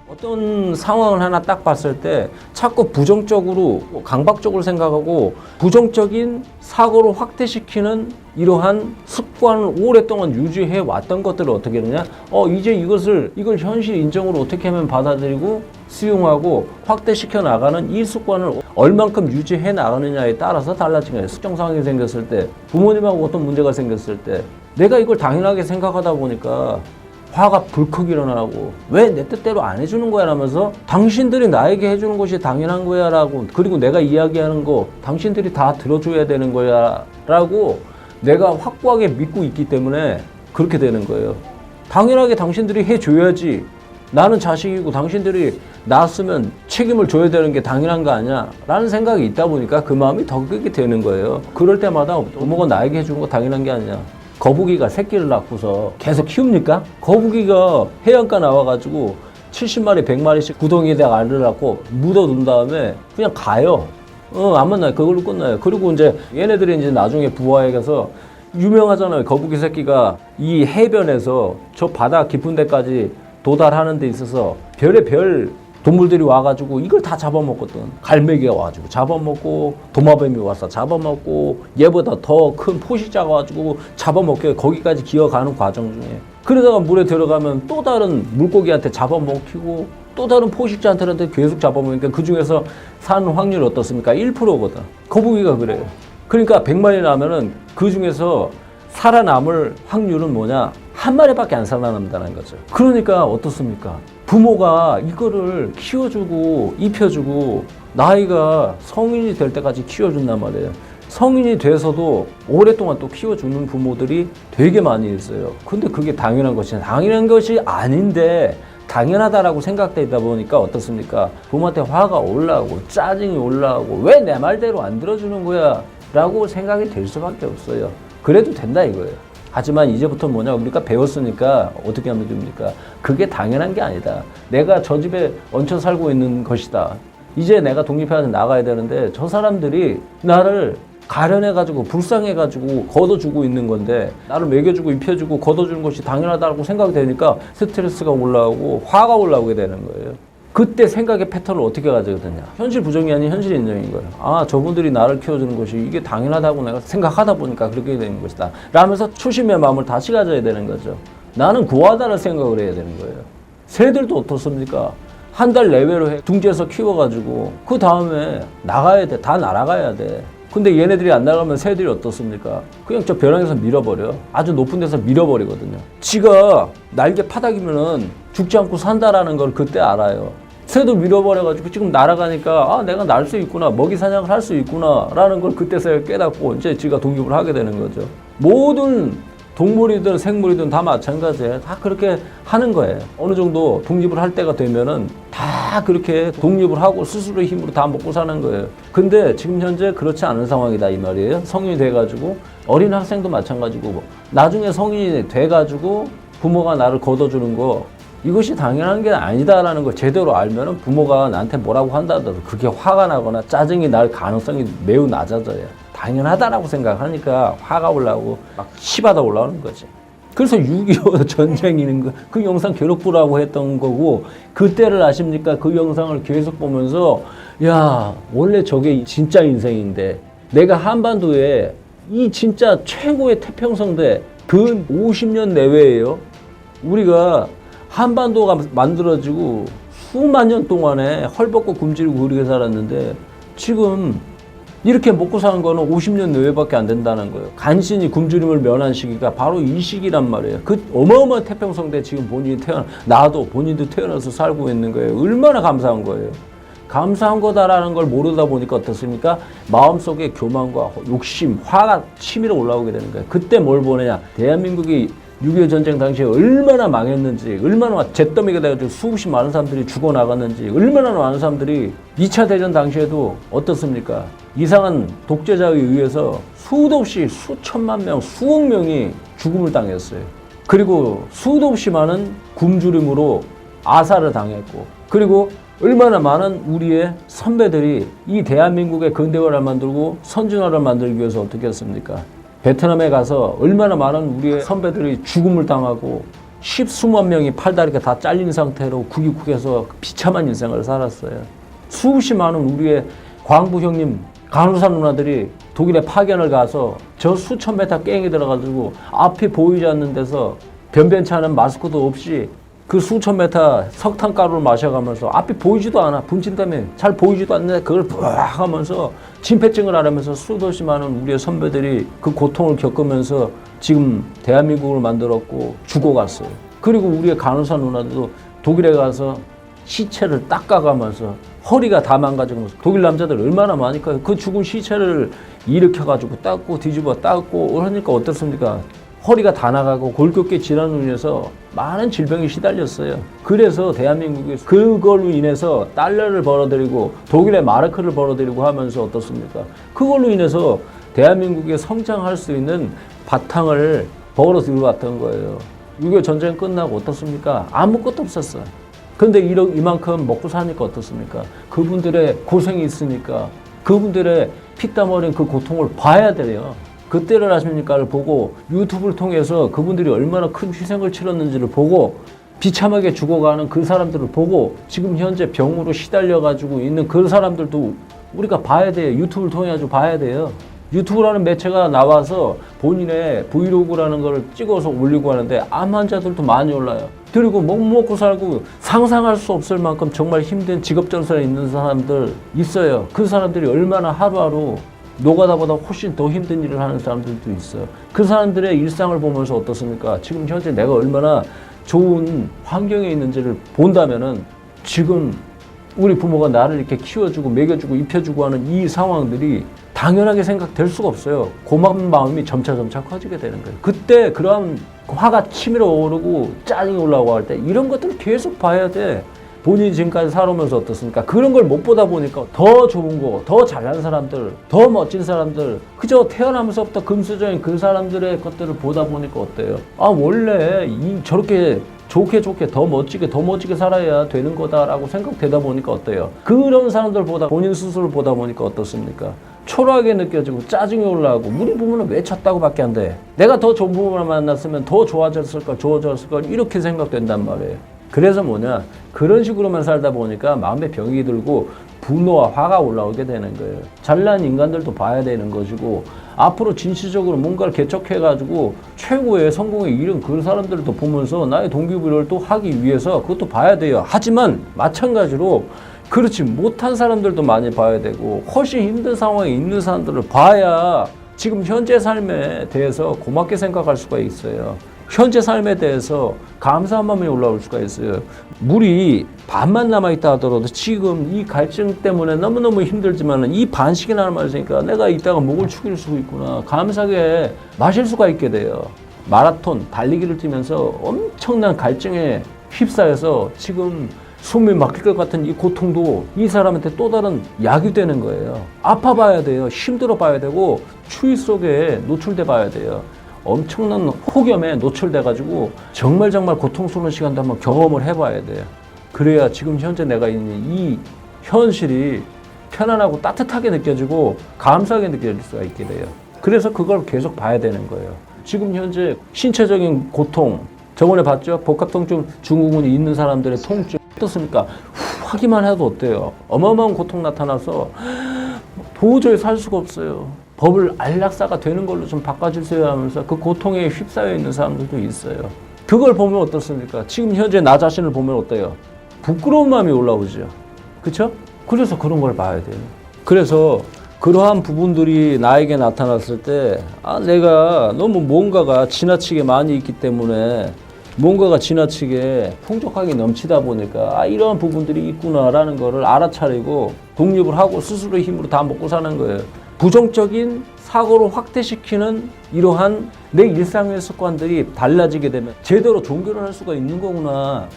어떤 상황을 하나 딱 봤을 때 자꾸 부정적으로 강박적으로 생각하고 부정적인 사고를 확대시키는 이러한 습관을 오랫동안 유지해 왔던 것들을 어떻게 하느냐, 이제 이걸 현실 인정으로 어떻게 하면 받아들이고 수용하고 확대시켜 나가는 이 습관을 얼만큼 유지해 나가느냐에 따라서 달라진 거예요. 특정 상황이 생겼을 때, 부모님하고 어떤 문제가 생겼을 때 내가 이걸 당연하게 생각하다 보니까 화가 불컥 일어나고, 왜 내 뜻대로 안 해주는 거야 라면서 당신들이 나에게 해주는 것이 당연한 거야 라고, 그리고 내가 이야기하는 거 당신들이 다 들어줘야 되는 거야 라고 내가 확고하게 믿고 있기 때문에 그렇게 되는 거예요. 당연하게 당신들이 해줘야지, 나는 자식이고 당신들이 낳았으면 책임을 져야 되는 게 당연한 거 아니야 라는 생각이 있다 보니까 그 마음이 더 크게 되는 거예요. 그럴 때마다 부모가 나에게 해주는 거 당연한 게 아니야. 거북이가 새끼를 낳고서 계속 키웁니까? 거북이가 해안가 나와가지고 70마리, 100마리씩 구덩이에다가 알을 낳고 묻어둔 다음에 그냥 가요. 안 만나요. 그걸로 끝나요. 그리고 이제 얘네들이 이제 나중에 부화해 가서 유명하잖아요. 거북이 새끼가 이 해변에서 저 바다 깊은 데까지 도달하는 데 있어서 별의별 동물들이 와가지고 이걸 다 잡아먹거든. 갈매기가 와가지고 잡아먹고, 도마뱀이 와서 잡아먹고, 얘보다 더 큰 포식자가 와가지고 잡아먹게 거기까지 기어가는 과정 중에, 그러다가 물에 들어가면 또 다른 물고기한테 잡아먹히고 또 다른 포식자한테 계속 잡아먹으니까 그 중에서 사는 확률이 어떻습니까? 1%거든. 거북이가 그래요. 그러니까 100마리 나면은 그 중에서 살아남을 확률은 뭐냐? 한 마리밖에 안 살아남는다는 거죠. 그러니까 어떻습니까? 부모가 이거를 키워주고 입혀주고 나이가 성인이 될 때까지 키워준단 말이에요. 성인이 돼서도 오랫동안 또 키워주는 부모들이 되게 많이 있어요. 근데 그게 당연한 것이 아닌데 당연하다라고 생각되다 보니까 어떻습니까? 부모한테 화가 올라오고 짜증이 올라오고 왜 내 말대로 안 들어주는 거야? 라고 생각이 될 수밖에 없어요. 그래도 된다 이거예요. 하지만 이제부터 뭐냐, 우리가 배웠으니까 어떻게 하면 됩니까? 그게 당연한 게 아니다. 내가 저 집에 얹혀 살고 있는 것이다. 이제 내가 독립해서 나가야 되는데 저 사람들이 나를 가련해가지고 불쌍해가지고 걷어주고 있는 건데, 나를 먹여주고 입혀주고 걷어주는 것이 당연하다고 생각이 되니까 스트레스가 올라오고 화가 올라오게 되는 거예요. 그때 생각의 패턴을 어떻게 가져거든요. 현실 부정이 아닌 현실 인정인 거예요. 아, 저분들이 나를 키워주는 것이 이게 당연하다고 내가 생각하다 보니까 그렇게 되는 것이다 라면서 초심의 마음을 다시 가져야 되는 거죠. 나는 구하다를 생각을 해야 되는 거예요. 새들도 어떻습니까? 한 달 내외로 둥지에서 키워가지고 그 다음에 나가야 돼. 다 날아가야 돼. 근데 얘네들이 안 나가면 새들이 어떻습니까? 그냥 저 벼랑에서 밀어버려. 아주 높은 데서 밀어버리거든요. 지가 날개 파닥이면은 죽지 않고 산다라는 걸 그때 알아요. 새도 밀어버려가지고 지금 날아가니까, 아, 내가 날 수 있구나, 먹이 사냥을 할 수 있구나 라는 걸 그때서야 깨닫고 이제 지가 독립을 하게 되는 거죠. 모든 동물이든 생물이든 다 마찬가지예요. 다 그렇게 하는 거예요. 어느 정도 독립을 할 때가 되면은 다 그렇게 독립을 하고 스스로의 힘으로 다 먹고 사는 거예요. 근데 지금 현재 그렇지 않은 상황이다 이 말이에요. 성인이 돼가지고, 어린 학생도 마찬가지고, 나중에 성인이 돼가지고 부모가 나를 걷어주는 거, 이것이 당연한 게 아니다라는 걸 제대로 알면은 부모가 나한테 뭐라고 한다 하더라도 그게 화가 나거나 짜증이 날 가능성이 매우 낮아져요. 당연하다라고 생각하니까 화가 올라오고 막 치받아 올라오는 거지. 그래서 6.25 전쟁이는 그 영상 괴롭부라고 했던 거고, 그때를 아십니까? 그 영상을 계속 보면서, 야, 원래 저게 진짜 인생인데, 내가 한반도에 이 진짜 최고의 태평성대 근 50년 내외예요. 우리가 한반도가 만들어지고 수만 년 동안에 헐벗고 굶주리고 그렇게 살았는데, 지금 이렇게 먹고 사는 거는 50년 내외밖에 안 된다는 거예요. 간신히 굶주림을 면한 시기가 바로 이 시기란 말이에요. 그 어마어마한 태평성대 지금 나도 본인도 태어나서 살고 있는 거예요. 얼마나 감사한 거예요. 감사한 거다라는 걸 모르다 보니까 어떻습니까? 마음속에 교만과 욕심, 화가 치밀어 올라오게 되는 거예요. 그때 뭘 보느냐? 대한민국이 6.25 전쟁 당시에 얼마나 망했는지, 얼마나 잿더미가 돼가지고 수없이 많은 사람들이 죽어나갔는지, 얼마나 많은 사람들이 2차 대전 당시에도 어떻습니까? 이상한 독재자에 의해서 수도 없이 수천만 명, 수억 명이 죽음을 당했어요. 그리고 수도 없이 많은 굶주림으로 아사를 당했고, 그리고 얼마나 많은 우리의 선배들이 이 대한민국의 근대화를 만들고 선진화를 만들기 위해서 어떻게 했습니까? 베트남에 가서 얼마나 많은 우리의 선배들이 죽음을 당하고 십수만 명이 팔다리가 다 잘린 상태로 국입국에서 비참한 인생을 살았어요. 수십 많은 우리의 광부 형님, 간호사 누나들이 독일에 파견을 가서 저 수천 메타 깽이 들어가지고 앞이 보이지 않는 데서 변변치 않은 마스크도 없이 그 수천 메타 석탄가루를 마셔가면서 앞이 보이지도 않아. 분진 때문에 잘 보이지도 않는데 그걸 부악 하면서 진폐증을 앓으면서 수없이 많은 우리의 선배들이 그 고통을 겪으면서 지금 대한민국을 만들었고 죽어갔어요. 그리고 우리의 간호사 누나들도 독일에 가서 시체를 닦아가면서 허리가 다 망가지면서 독일 남자들 얼마나 많으니까 그 죽은 시체를 일으켜가지고 닦고 뒤집어 닦고 하니까 어떻습니까? 허리가 다 나가고 골격계 질환으로 인해서 많은 질병이 시달렸어요. 그래서 대한민국에서 그걸로 인해서 달러를 벌어들이고 독일의 마르크를 벌어들이고 하면서 어떻습니까? 그걸로 인해서 대한민국에 성장할 수 있는 바탕을 벌어들여 왔던 거예요. 6.25 전쟁 끝나고 어떻습니까? 아무것도 없었어요. 근데 이만큼 먹고 사니까 어떻습니까? 그분들의 고생이 있으니까 그분들의 피땀 흘린 그 고통을 봐야 돼요. 그때를 아십니까를 보고 유튜브를 통해서 그분들이 얼마나 큰 희생을 치렀는지를 보고 비참하게 죽어가는 그 사람들을 보고 지금 현재 병으로 시달려가지고 있는 그 사람들도 우리가 봐야 돼요. 유튜브를 통해 가지고 봐야 돼요. 유튜브라는 매체가 나와서 본인의 브이로그라는 걸 찍어서 올리고 하는데 암 환자들도 많이 올라요. 그리고 먹고 살고 상상할 수 없을 만큼 정말 힘든 직업전선에 있는 사람들 있어요. 그 사람들이 얼마나 하루하루 노가다보다 훨씬 더 힘든 일을 하는 사람들도 있어요. 그 사람들의 일상을 보면서 어떻습니까? 지금 현재 내가 얼마나 좋은 환경에 있는지를 본다면은 지금 우리 부모가 나를 이렇게 키워주고 먹여주고 입혀주고 하는 이 상황들이 당연하게 생각될 수가 없어요. 고마운 마음이 점차 커지게 되는 거예요. 그때 그런 화가 치밀어 오르고 짜증이 올라오고 할 때 이런 것들을 계속 봐야 돼. 본인이 지금까지 살아오면서 어떻습니까? 그런 걸 못 보다 보니까 더 좋은 거, 더 잘난 사람들, 더 멋진 사람들, 그저 태어나면서부터 금수저인 그 사람들의 것들을 보다 보니까 어때요? 아, 원래 저렇게 좋게 더 멋지게 살아야 되는 거다라고 생각되다 보니까 어때요? 그런 사람들보다 본인 스스로를 보다 보니까 어떻습니까? 초라하게 느껴지고 짜증이 올라오고 우리 부모는 왜 쳤다고 밖에 안 돼? 내가 더 좋은 부모를 만났으면 더 좋아졌을 걸 이렇게 생각된단 말이에요. 그래서 뭐냐? 그런 식으로만 살다 보니까 마음에 병이 들고 분노와 화가 올라오게 되는 거예요. 잘난 인간들도 봐야 되는 것이고 앞으로 진취적으로 뭔가를 개척해가지고 최고의 성공에 이른 그 사람들도 보면서 나의 동기부여를 또 하기 위해서 그것도 봐야 돼요. 하지만 마찬가지로 그렇지 못한 사람들도 많이 봐야 되고 훨씬 힘든 상황에 있는 사람들을 봐야 지금 현재 삶에 대해서 고맙게 생각할 수가 있어요. 현재 삶에 대해서 감사한 마음이 올라올 수가 있어요. 물이 반만 남아있다 하더라도 지금 이 갈증 때문에 너무너무 힘들지만 이 반씩이나 남아있으니까 내가 이따가 목을 축일 수 있구나. 감사하게 마실 수가 있게 돼요. 마라톤, 달리기를 뛰면서 엄청난 갈증에 휩싸여서 지금 숨이 막힐 것 같은 이 고통도 이 사람한테 또 다른 약이 되는 거예요. 아파봐야 돼요. 힘들어봐야 되고 추위 속에 노출돼 봐야 돼요. 엄청난 폭염에 노출돼가지고 정말 고통스러운 시간도 한번 경험을 해봐야 돼요. 그래야 지금 현재 내가 있는 이 현실이 편안하고 따뜻하게 느껴지고 감사하게 느껴질 수가 있게 돼요. 그래서 그걸 계속 봐야 되는 거예요. 지금 현재 신체적인 고통, 저번에 봤죠? 복합통증 증후군이 있는 사람들의 통증 어떻습니까? 하기만 해도 어때요? 어마어마한 고통 나타나서 도저히 살 수가 없어요. 법을 안락사가 되는 걸로 좀 바꿔주세요 하면서 그 고통에 휩싸여 있는 사람들도 있어요. 그걸 보면 어떻습니까? 지금 현재 나 자신을 보면 어때요? 부끄러운 마음이 올라오죠. 그렇죠? 그래서 그런 걸 봐야 돼요. 그래서 그러한 부분들이 나에게 나타났을 때 내가 너무 뭔가가 지나치게 많이 있기 때문에 뭔가가 지나치게 풍족하게 넘치다 보니까 이런 부분들이 있구나라는 거를 알아차리고 독립을 하고 스스로의 힘으로 다 먹고 사는 거예요. 부정적인 사고를 확대시키는 이러한 내 일상의 습관들이 달라지게 되면 제대로 종교를 할 수가 있는 거구나.